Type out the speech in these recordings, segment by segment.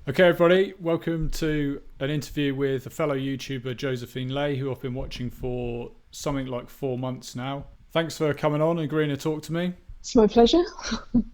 Okay, everybody, welcome to an interview with a fellow YouTuber, Josephine Ley, who I've been watching for something like 4 months now. Thanks for coming on and agreeing to talk to me. It's my pleasure.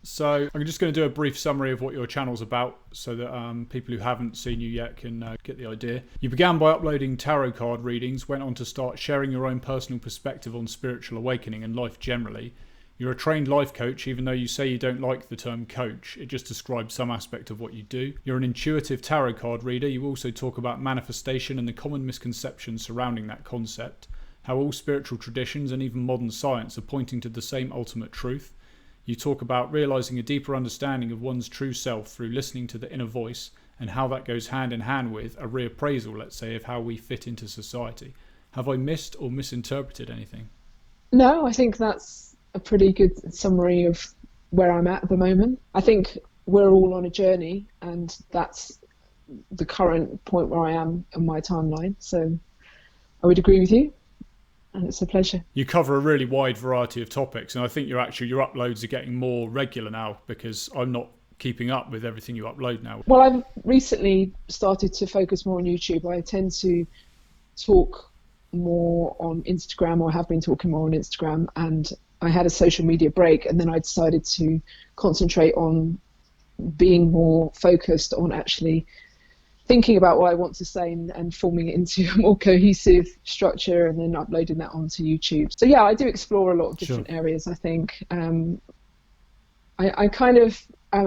So I'm just going to do a brief summary of what your channel's about so that people who haven't seen you yet can get the idea. You began by uploading tarot card readings, went on to start sharing your own personal perspective on spiritual awakening and life generally. You're a trained life coach, even though you say you don't like the term coach. It just describes some aspect of what you do. You're an intuitive tarot card reader. You also talk about manifestation and the common misconceptions surrounding that concept, how all spiritual traditions and even modern science are pointing to the same ultimate truth. You talk about realizing a deeper understanding of one's true self through listening to the inner voice and how that goes hand in hand with a reappraisal, let's say, of how we fit into society. Have I missed or misinterpreted anything? No, I think that's a pretty good summary of where I'm at the moment. I think we're all on a journey, and that's the current point where I am in my timeline. So I would agree with you, and it's a pleasure. You cover a really wide variety of topics, and I think your uploads are getting more regular now because I'm not keeping up with everything you upload now. Well, I've recently started to focus more on YouTube. I tend to talk more on Instagram, or have been talking more on Instagram, and I had a social media break, and then I decided to concentrate on being more focused on actually thinking about what I want to say and forming it into a more cohesive structure, and then uploading that onto YouTube. So yeah, I do explore a lot of different areas, I think. I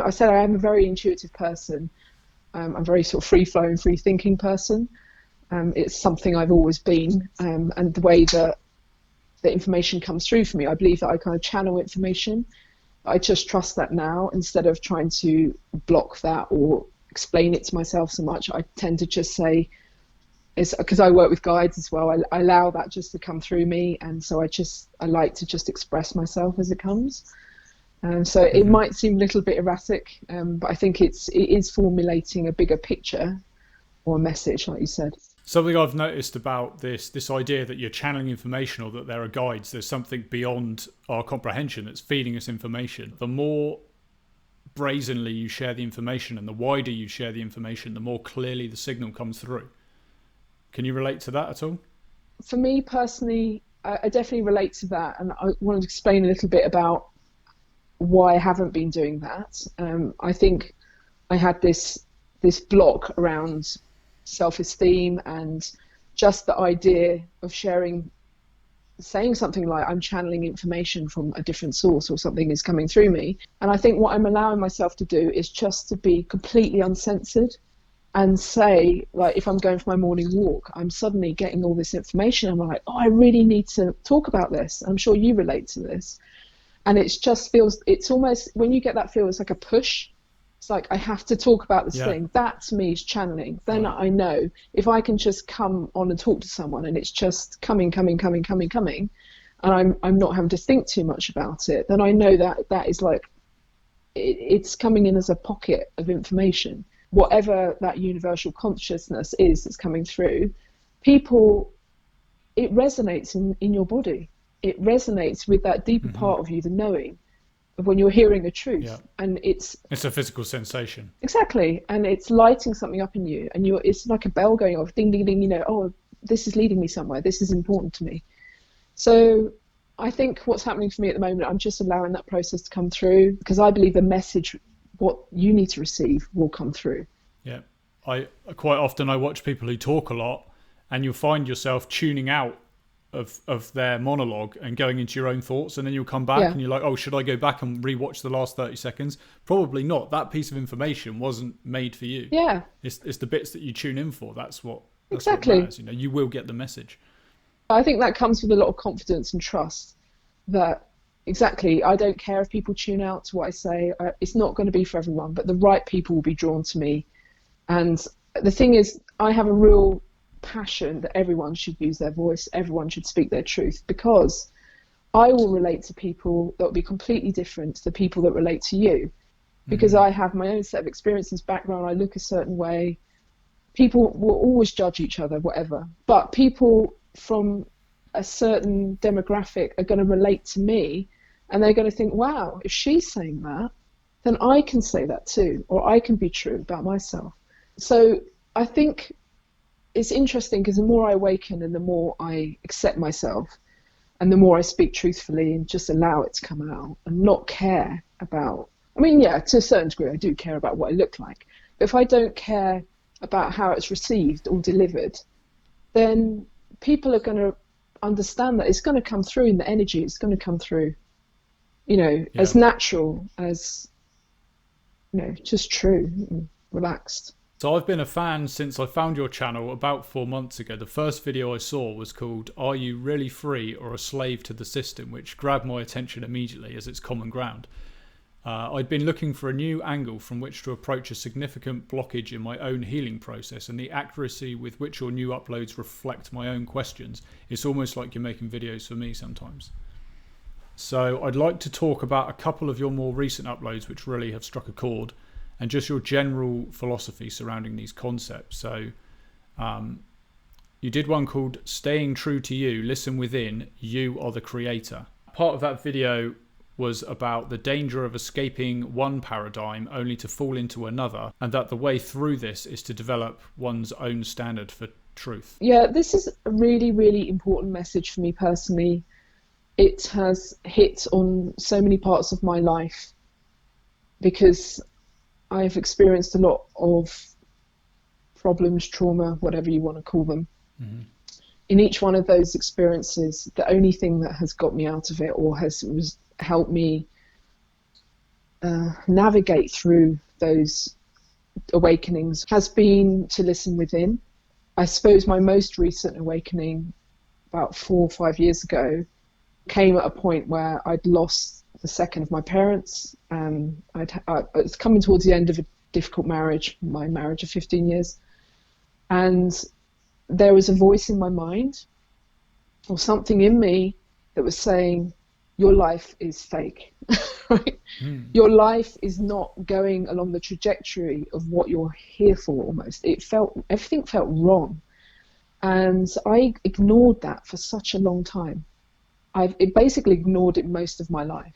said I am a very intuitive person. I'm a very sort of free-flowing, free-thinking person. It's something I've always been, and the way that the information comes through for me, I believe that I kind of channel information. I just trust that now, instead of trying to block that or explain it to myself so much. I tend to just say, it's because I work with guides as well, I allow that just to come through me, and so I like to just express myself as it comes. So it might seem a little bit erratic, but I think it is formulating a bigger picture or a message, like you said. Something I've noticed about this idea that you're channeling information, or that there are guides, there's something beyond our comprehension that's feeding us information. The more brazenly you share the information and the wider you share the information, the more clearly the signal comes through. Can you relate to that at all? For me personally, I definitely relate to that, and I wanted to explain a little bit about why I haven't been doing that. I think I had this block around self-esteem, and just the idea of saying something like I'm channeling information from a different source, or something is coming through me. And I think what I'm allowing myself to do is just to be completely uncensored and say, like, if I'm going for my morning walk, I'm suddenly getting all this information. I'm like, oh, I really need to talk about this. I'm sure you relate to this. And it's almost, when you get that feel, it's like a push. It's like, I have to talk about this thing. That to me is channeling. Then I know if I can just come on and talk to someone, and it's just coming, and I'm not having to think too much about it, then I know that is like, it's coming in as a pocket of information. Whatever that universal consciousness is that's coming through, people, it resonates in your body. It resonates with that deeper part of you, the knowing of when you're hearing a truth, and it's a physical sensation. Exactly, and it's lighting something up in you, and it's like a bell going off, ding ding ding. Oh, this is leading me somewhere. This is important to me. So I think what's happening for me at the moment, I'm just allowing that process to come through, because I believe the message, what you need to receive, will come through. Yeah, I quite often watch people who talk a lot, and you'll find yourself tuning out of their monologue and going into your own thoughts, and then you'll come back and you're like, oh, should I go back and rewatch the last 30 seconds? Probably not. That piece of information wasn't made for you. Yeah, it's the bits that you tune in for. That's what exactly matters. You will get the message. I think that comes with a lot of confidence and trust that, exactly, I don't care if people tune out to what I say. It's not going to be for everyone, but the right people will be drawn to me. And the thing is, I have a real passion that everyone should use their voice, everyone should speak their truth, because I will relate to people that will be completely different to the people that relate to you, because I have my own set of experiences, background, I look a certain way. People will always judge each other, whatever, but people from a certain demographic are going to relate to me, and they're going to think, wow, if she's saying that, then I can say that too, or I can be true about myself. So I think it's interesting because the more I awaken and the more I accept myself and the more I speak truthfully and just allow it to come out and not care about, I mean, yeah, to a certain degree, I do care about what I look like. But if I don't care about how it's received or delivered, then people are going to understand that it's going to come through in the energy. It's going to come through, Yeah. as natural as, just true and relaxed. So I've been a fan since I found your channel about 4 months ago. The first video I saw was called "Are You Really Free or a Slave to the System?", which grabbed my attention immediately as it's common ground. I'd been looking for a new angle from which to approach a significant blockage in my own healing process, and the accuracy with which your new uploads reflect my own questions. It's almost like you're making videos for me sometimes. So I'd like to talk about a couple of your more recent uploads which really have struck a chord, and just your general philosophy surrounding these concepts. So you did one called "Staying True to You, Listen Within, You Are the Creator." Part of that video was about the danger of escaping one paradigm only to fall into another, and that the way through this is to develop one's own standard for truth. Yeah, this is a really, really important message for me personally. It has hit on so many parts of my life because I've experienced a lot of problems, trauma, whatever you want to call them. Mm-hmm. In each one of those experiences, the only thing that has got me out of it or has helped me navigate through those awakenings has been to listen within. I suppose my most recent awakening about 4 or 5 years ago came at a point where I'd lost the second of my parents, and I was coming towards the end of a difficult marriage, my marriage of 15 years, and there was a voice in my mind or something in me that was saying, your life is fake. Right? Your life is not going along the trajectory of what you're here for. Almost everything felt wrong, and I ignored that for such a long time. It basically ignored it most of my life,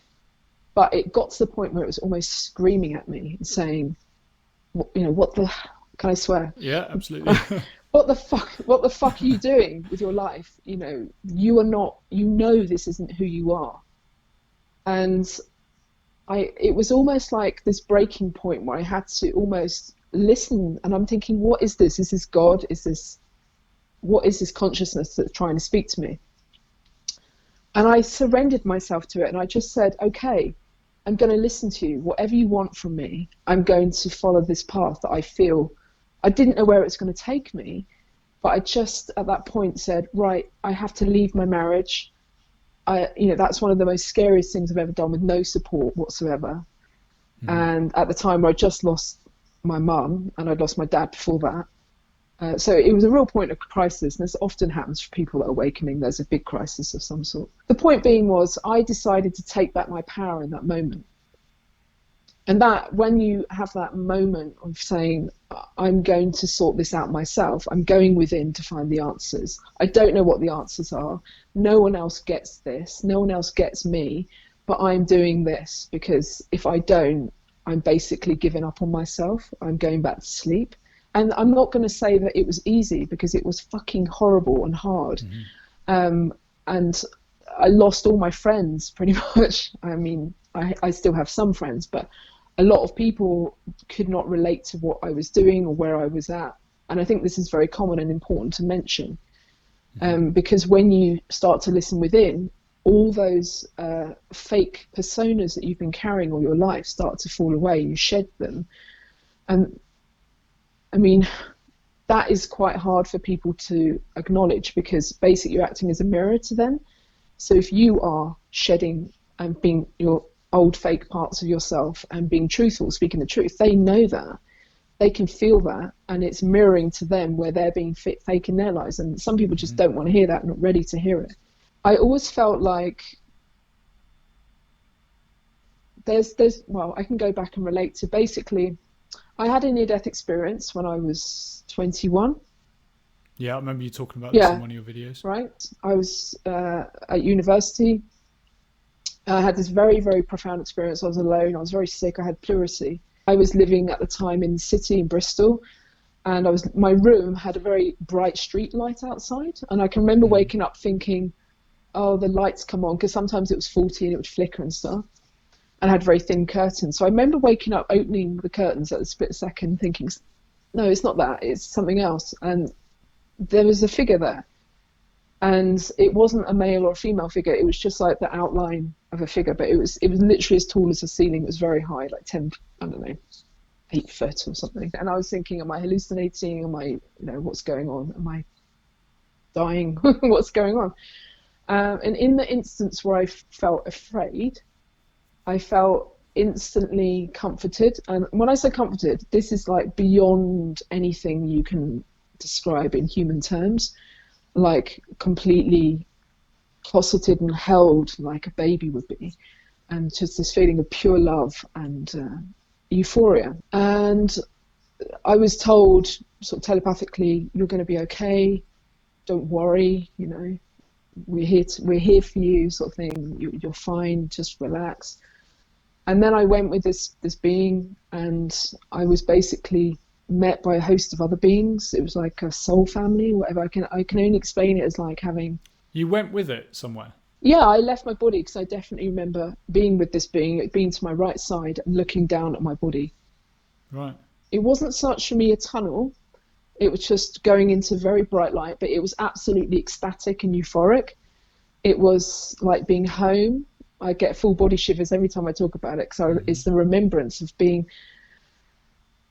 but it got to the point where it was almost screaming at me and saying, what the, can I swear? Yeah, absolutely. What the fuck are you doing with your life? You are not, this isn't who you are. And it was almost like this breaking point where I had to almost listen, and I'm thinking, what is this? Is this God? What is this consciousness that's trying to speak to me? And I surrendered myself to it, and I just said, okay, I'm going to listen to you. Whatever you want from me, I'm going to follow this path that I feel. I didn't know where it's going to take me, but I just at that point said, right, I have to leave my marriage. That's one of the most scariest things I've ever done, with no support whatsoever. And at the time where I just lost my mum, and I'd lost my dad before that. So it was a real point of crisis, and this often happens for people that are awakening. There's a big crisis of some sort. The point being was, I decided to take back my power in that moment. And that, when you have that moment of saying, I'm going to sort this out myself, I'm going within to find the answers. I don't know what the answers are. No one else gets this. No one else gets me. But I'm doing this because if I don't, I'm basically giving up on myself. I'm going back to sleep. And I'm not going to say that it was easy, because it was fucking horrible and hard. And I lost all my friends pretty much. I mean, I still have some friends, but a lot of people could not relate to what I was doing or where I was at. And I think this is very common and important to mention, because when you start to listen within, all those fake personas that you've been carrying all your life start to fall away. You shed them. And I mean, that is quite hard for people to acknowledge, because basically you're acting as a mirror to them. So if you are shedding and being your old fake parts of yourself and being truthful, speaking the truth, they know that. They can feel that, and it's mirroring to them where they're being fake in their lives. And some people just don't want to hear that, not ready to hear it. I always felt like well, I can go back and relate to, basically, I had a near-death experience when I was 21. Yeah, I remember you talking about this in one of your videos. Right. I was at university. I had this very, very profound experience. I was alone. I was very sick. I had pleurisy. I was living at the time in the city in Bristol, and my room had a very bright street light outside, and I can remember waking up thinking, oh, the lights come on, because sometimes it was faulty and it would flicker and stuff, and I had very thin curtains. So I remember waking up, opening the curtains at the split second, thinking, no, it's not that, it's something else. And there was a figure there, and it wasn't a male or a female figure, it was just like the outline of a figure, but it was literally as tall as the ceiling. It was very high, like 10, I don't know, 8 foot or something. And I was thinking, am I hallucinating? Am I, what's going on? Am I dying? What's going on? And in the instance where I felt afraid, I felt instantly comforted. And when I say comforted, this is like beyond anything you can describe in human terms, like completely closeted and held like a baby would be, and just this feeling of pure love and euphoria. And I was told sort of telepathically, you're going to be okay, don't worry, we're here for you, sort of thing, you're fine, just relax. And then I went with this being, and I was basically met by a host of other beings. It was like a soul family, whatever. I can only explain it as like having... You went with it somewhere? Yeah, I left my body, because I definitely remember being with this being, it being to my right side and looking down at my body. Right. It wasn't such for me a tunnel. It was just going into very bright light, but it was absolutely ecstatic and euphoric. It was like being home. I get full body shivers every time I talk about it, because it's the remembrance of being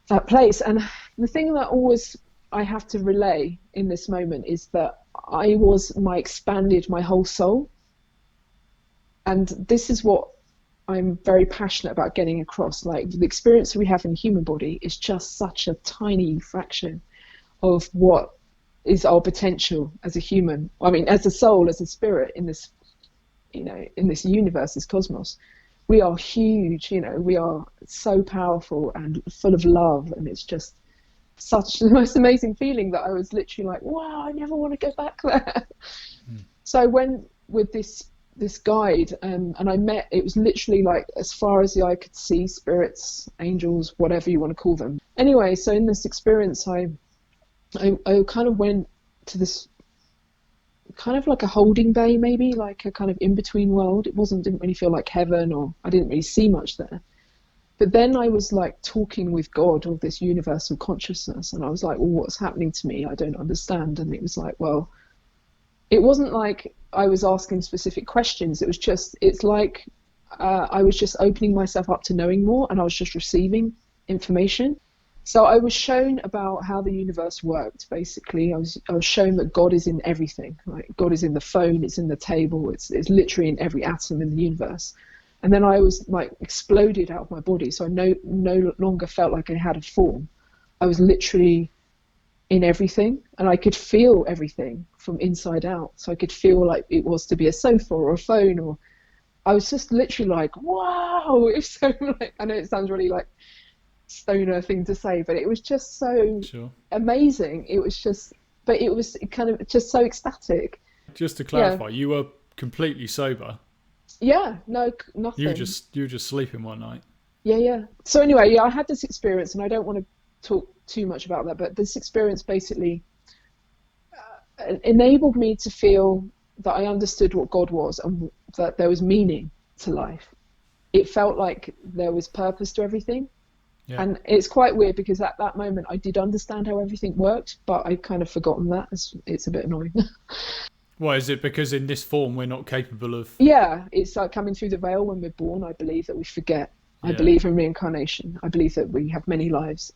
that place. And the thing that always I have to relay in this moment is that I was my whole soul. And this is what I'm very passionate about getting across. Like, the experience we have in the human body is just such a tiny fraction of what is our potential as a human. I mean, as a soul, as a spirit in this, in this universe, this cosmos. We are huge, we are so powerful and full of love, and it's just such the most amazing feeling that I was literally like, wow, I never want to go back there. So I went with this guide, and I met, it was literally like as far as the eye could see, spirits, angels, whatever you want to call them. Anyway, so in this experience, I kind of went to this kind of like a holding bay, maybe like a kind of in-between world. It didn't really feel like heaven, or I didn't really see much there. But then I was like talking with God, or this universal consciousness, and I was like, well, what's happening to me? I don't understand. And it was like, well, it wasn't like I was asking specific questions. It's like I was just opening myself up to knowing more, and I was just receiving information. So I was shown about how the universe worked, basically. I was shown that God is in everything. Like, God is in the phone, it's in the table, it's literally in every atom in the universe. And then I was like exploded out of my body. So I no longer felt like I had a form. I was literally in everything, and I could feel everything from inside out. So I could feel like it was to be a sofa or a phone, or I was just literally like, wow. It's so like, I know it sounds really like stoner thing to say, but it was just so amazing. It was just, but it was kind of just so ecstatic. Just to clarify, you were completely sober? Yeah, no, nothing. You were just sleeping one night? Yeah. So anyway, I had this experience, and I don't want to talk too much about that, but this experience basically enabled me to feel that I understood what God was, and that there was meaning to life. It felt like there was purpose to everything. Yeah. And it's quite weird, because at that moment I did understand how everything worked, but I'd kind of forgotten that. It's a bit annoying. Why is it? Because in this form we're not capable of... Yeah, it's like coming through the veil when we're born. I believe that we forget. I believe in reincarnation. I believe that we have many lives.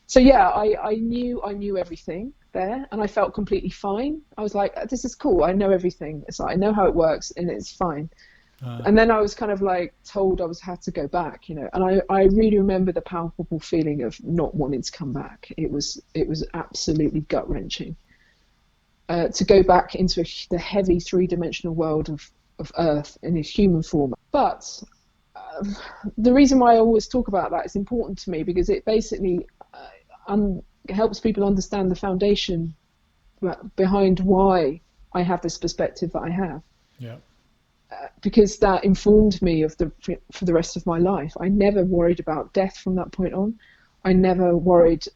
So yeah, I knew everything there, and I felt completely fine. I was like, this is cool. I know everything. It's like, I know how it works, and it's fine. And then I was kind of like told I had to go back, and I really remember the palpable feeling of not wanting to come back. It was absolutely gut wrenching to go back into the heavy 3-dimensional world of Earth in its human form. But the reason why I always talk about that is important to me, because it basically helps people understand the foundation behind why I have this perspective that I have. Yeah. Because that informed me for the rest of my life. I never worried about death from that point on. I never worried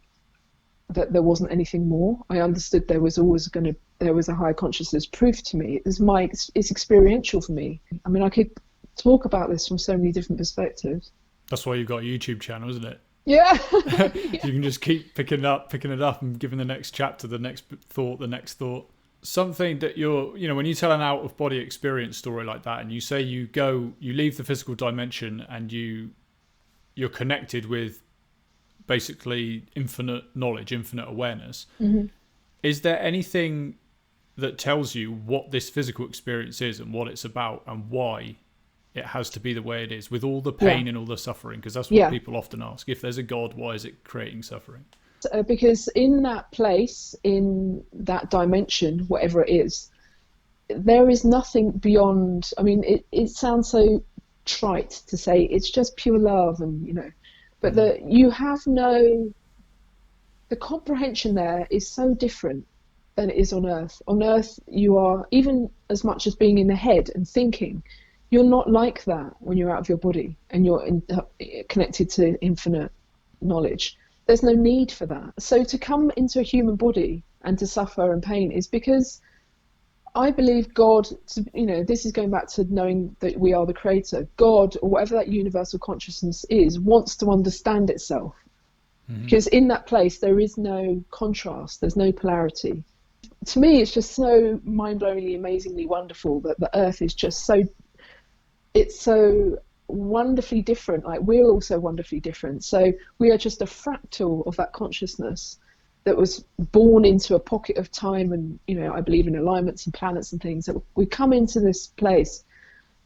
that there wasn't anything more. I understood there was a higher consciousness proof to me. It's experiential for me. I mean, I could talk about this from so many different perspectives. That's why you've got a YouTube channel, isn't it? Yeah. You can just keep picking it up and giving the next chapter, the next thought. Something that when you tell an out of body experience story like that, and you say you leave the physical dimension and you're connected with basically infinite knowledge, infinite awareness. Mm-hmm. Is there anything that tells you what this physical experience is and what it's about and why it has to be the way it is, with all the pain and all the suffering? Because that's what people often ask. If there's a God, why is it creating suffering? Because in that place, in that dimension, whatever it is, there is nothing beyond. I mean, it sounds so trite to say it's just pure love, and but the comprehension there is so different than it is on Earth. On Earth, you are, even as much as being in the head and thinking, you're not like that when you're out of your body and you're connected to infinite knowledge. There's no need for that. So to come into a human body and to suffer and pain is because I believe God, this is going back to knowing that we are the creator. God, or whatever that universal consciousness is, wants to understand itself. Mm-hmm. Because in that place, there is no contrast, there's no polarity. To me, it's just so mind-blowingly, amazingly wonderful that the earth is just it's so wonderfully different. Like, we're also wonderfully different. So we are just a fractal of that consciousness that was born into a pocket of time, and I believe in alignments and planets and things, that we come into this place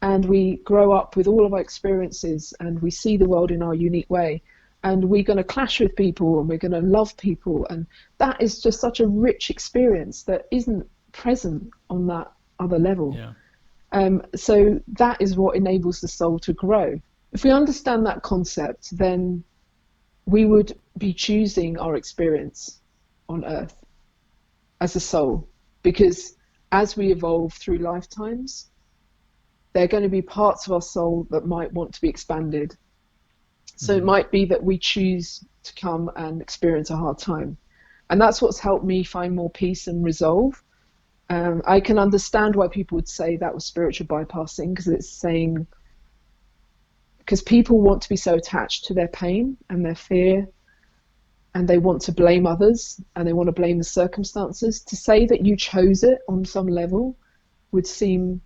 and we grow up with all of our experiences and we see the world in our unique way, and we're going to clash with people and we're going to love people, and that is just such a rich experience that isn't present on that other level. So that is what enables the soul to grow. If we understand that concept, then we would be choosing our experience on earth as a soul, because as we evolve through lifetimes, there are going to be parts of our soul that might want to be expanded. So it might be that we choose to come and experience a hard time. And that's what's helped me find more peace and resolve. I can understand why people would say that was spiritual bypassing, because people want to be so attached to their pain and their fear, and they want to blame others and they want to blame the circumstances. To say that you chose it on some level would seem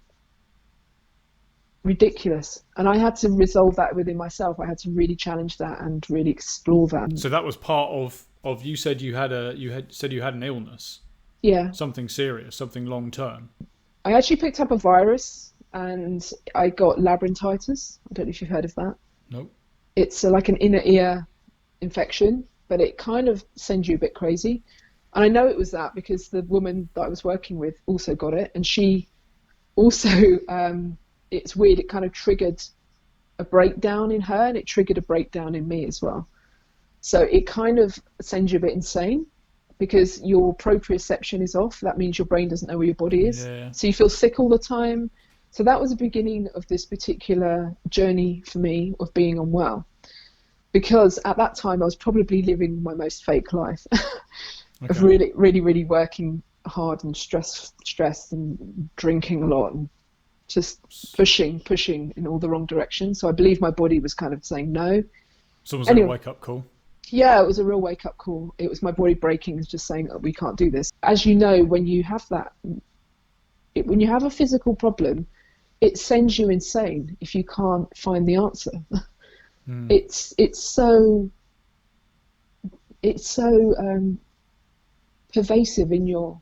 ridiculous, and I had to resolve that within myself. I had to really challenge that and really explore that. So that was part of you said you had an illness. Yeah. Something serious, something long term. I actually picked up a virus and I got labyrinthitis. I don't know if you've heard of that. Nope. It's like an inner ear infection, but it kind of sends you a bit crazy. And I know it was that because the woman that I was working with also got it, and she also, it's weird, it kind of triggered a breakdown in her, and it triggered a breakdown in me as well. So it kind of sends you a bit insane, because your proprioception is off. That means your brain doesn't know where your body is. Yeah. So you feel sick all the time. So that was the beginning of this particular journey for me of being unwell. Because at that time I was probably living my most fake life of really, really, really working hard and stressed and drinking a lot and just pushing in all the wrong directions. So I believe my body was kind of saying no. So was it a wake-up call? Yeah, it was a real wake-up call. It was my body breaking and just saying, oh, we can't do this. As you know, when you have when you have a physical problem, it sends you insane if you can't find the answer. It's so pervasive in your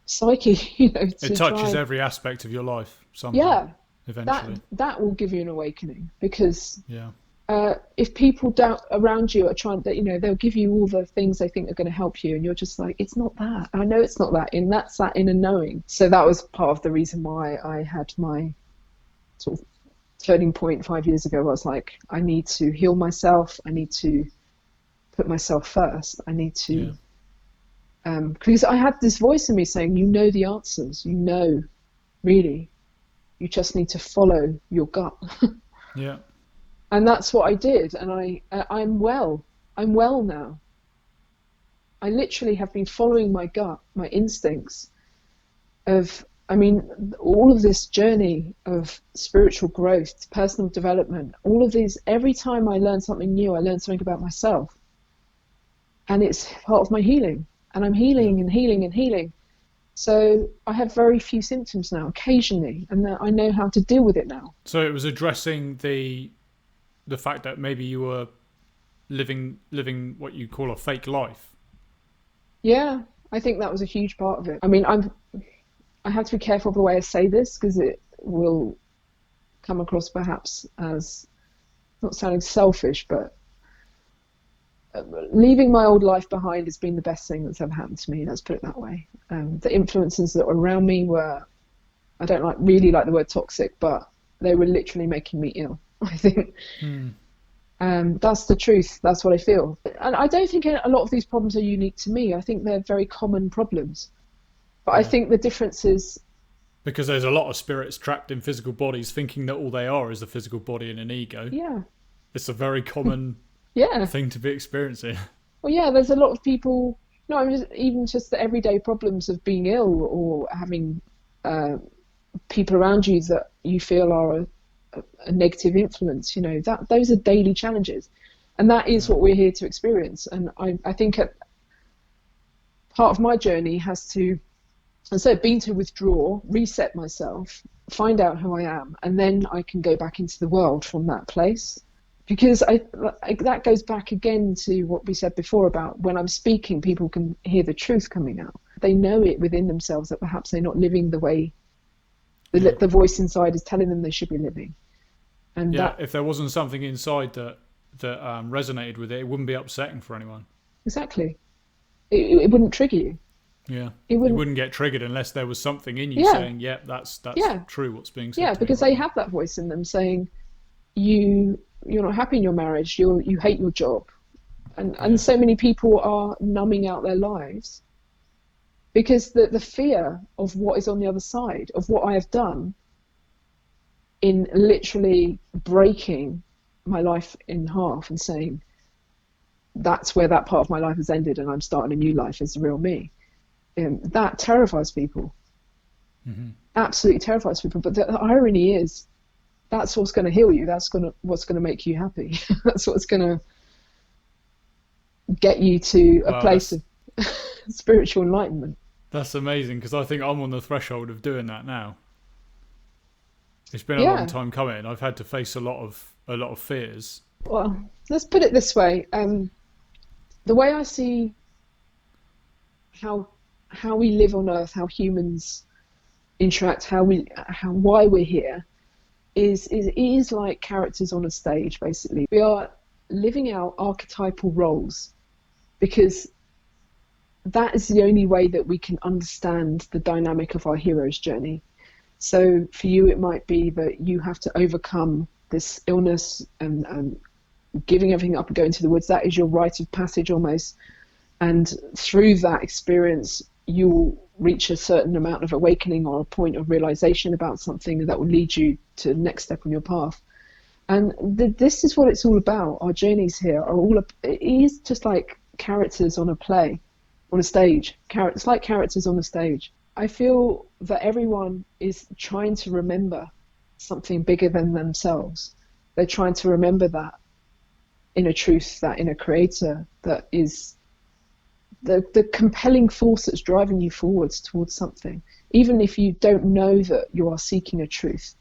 psyche, It touches every aspect of your life somehow. Yeah, eventually. That will give you an awakening, because if people around you are trying, they'll give you all the things they think are going to help you, and you're just like, it's not that. I know it's not that, and that's that inner knowing. So that was part of the reason why I had my sort of turning point 5 years ago. I was like, I need to heal myself. I need to put myself first. I need to, because I had this voice in me saying, you know the answers, really, you just need to follow your gut. Yeah. And that's what I did, and I'm well. I'm well now. I literally have been following my gut, my instincts of, I mean, all of this journey of spiritual growth, personal development, all of these, every time I learn something new, I learn something about myself. And it's part of my healing. And I'm healing and healing and healing. So I have very few symptoms now, occasionally, and I know how to deal with it now. So it was addressing the fact that maybe you were living what you call a fake life. Yeah, I think that was a huge part of it. I mean, I have to be careful of the way I say this because it will come across perhaps as not sounding selfish, but leaving my old life behind has been the best thing that's ever happened to me. Let's put it that way. The influences that were around me were, I don't really like the word toxic, but they were literally making me ill, I think. That's the truth. That's what I feel. And I don't think a lot of these problems are unique to me. I think they're very common problems. But I think the difference is... Because there's a lot of spirits trapped in physical bodies thinking that all they are is a physical body and an ego. Yeah. It's a very common thing to be experiencing. Well, yeah, there's a lot of people... No, I'm just the everyday problems of being ill or having people around you that you feel are a negative influence, you know, that those are daily challenges, and that is what we're here to experience. And I think part of my journey has to, been to withdraw, reset myself, find out who I am, and then I can go back into the world from that place. Because that goes back again to what we said before about when I'm speaking, people can hear the truth coming out. They know it within themselves that perhaps they're not living the way the voice inside is telling them they should be living. And if there wasn't something inside that resonated with it, it wouldn't be upsetting for anyone. Exactly. It wouldn't trigger you. Yeah. It wouldn't get triggered unless there was something in you saying, that's true what's being said. Yeah, because they have that voice in them saying, you're not happy in your marriage, you hate your job. And so many people are numbing out their lives because the fear of what is on the other side, of what I have done in literally breaking my life in half and saying, that's where that part of my life has ended and I'm starting a new life as the real me. That terrifies people. Absolutely terrifies people. But the irony is, that's what's going to heal you. That's what's going to make you happy. That's what's going to get you to a place of spiritual enlightenment. That's amazing, because I think I'm on the threshold of doing that now. It's been a long time coming. I've had to face a lot of fears. Well, let's put it this way. The way I see how we live on Earth, how humans interact, why we're here, is like characters on a stage. Basically, we are living out archetypal roles because that is the only way that we can understand the dynamic of our hero's journey. So for you, it might be that you have to overcome this illness and giving everything up and going to the woods. That is your rite of passage almost. And through that experience, you'll reach a certain amount of awakening or a point of realization about something that will lead you to the next step on your path. And this is what it's all about. Our journeys here are it is just like characters on a play, on a stage. It's like characters on a stage. I feel that everyone is trying to remember something bigger than themselves. They're trying to remember that inner truth, that inner creator, that is the compelling force that's driving you forwards towards something. Even if you don't know that you are seeking a truth,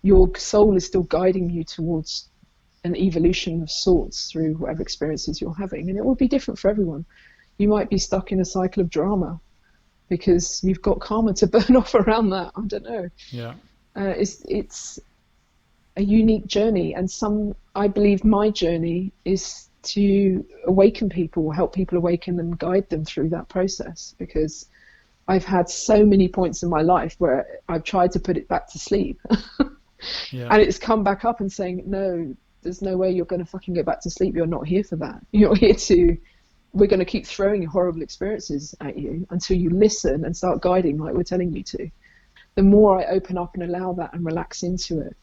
your soul is still guiding you towards an evolution of sorts through whatever experiences you're having. And it will be different for everyone. You might be stuck in a cycle of drama because you've got karma to burn off around that. I don't know. Yeah. It's a unique journey, and I believe my journey is to awaken people, help people awaken and guide them through that process, because I've had so many points in my life where I've tried to put it back to sleep and it's come back up and saying, no, there's no way you're going to fucking go back to sleep. You're not here for that. We're going to keep throwing horrible experiences at you until you listen and start guiding like we're telling you to. The more I open up and allow that and relax into it,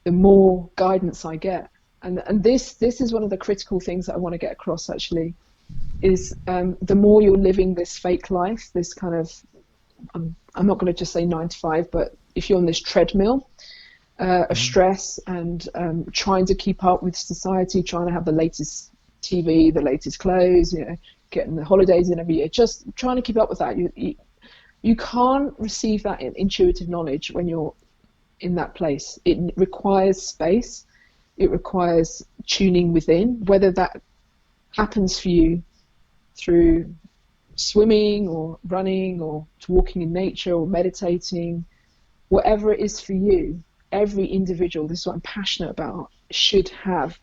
the more guidance I get. And this is one of the critical things that I want to get across, actually, is the more you're living this fake life, this kind of, I'm not going to just say 9 to 5, but if you're on this treadmill of stress and trying to keep up with society, trying to have the latest TV, the latest clothes, you know, getting the holidays in every year, just trying to keep up with that. You can't receive that intuitive knowledge when you're in that place. It requires space. It requires tuning within, whether that happens for you through swimming or running or walking in nature or meditating, whatever it is for you. Every individual, this is what I'm passionate about, should have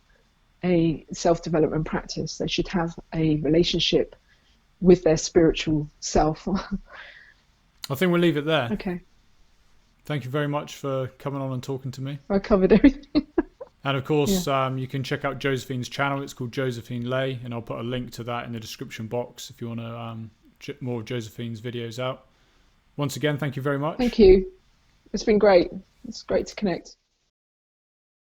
a self-development practice. They should have a relationship with their spiritual self. I think we'll leave it there. Okay. Thank you very much for coming on and talking to me. I covered everything. And of course, you can check out Josephine's channel. It's called Josephine Ley, and I'll put a link to that in the description box if you want to check more of Josephine's videos out. Once again, thank you very much. Thank you. It's been great. It's great to connect.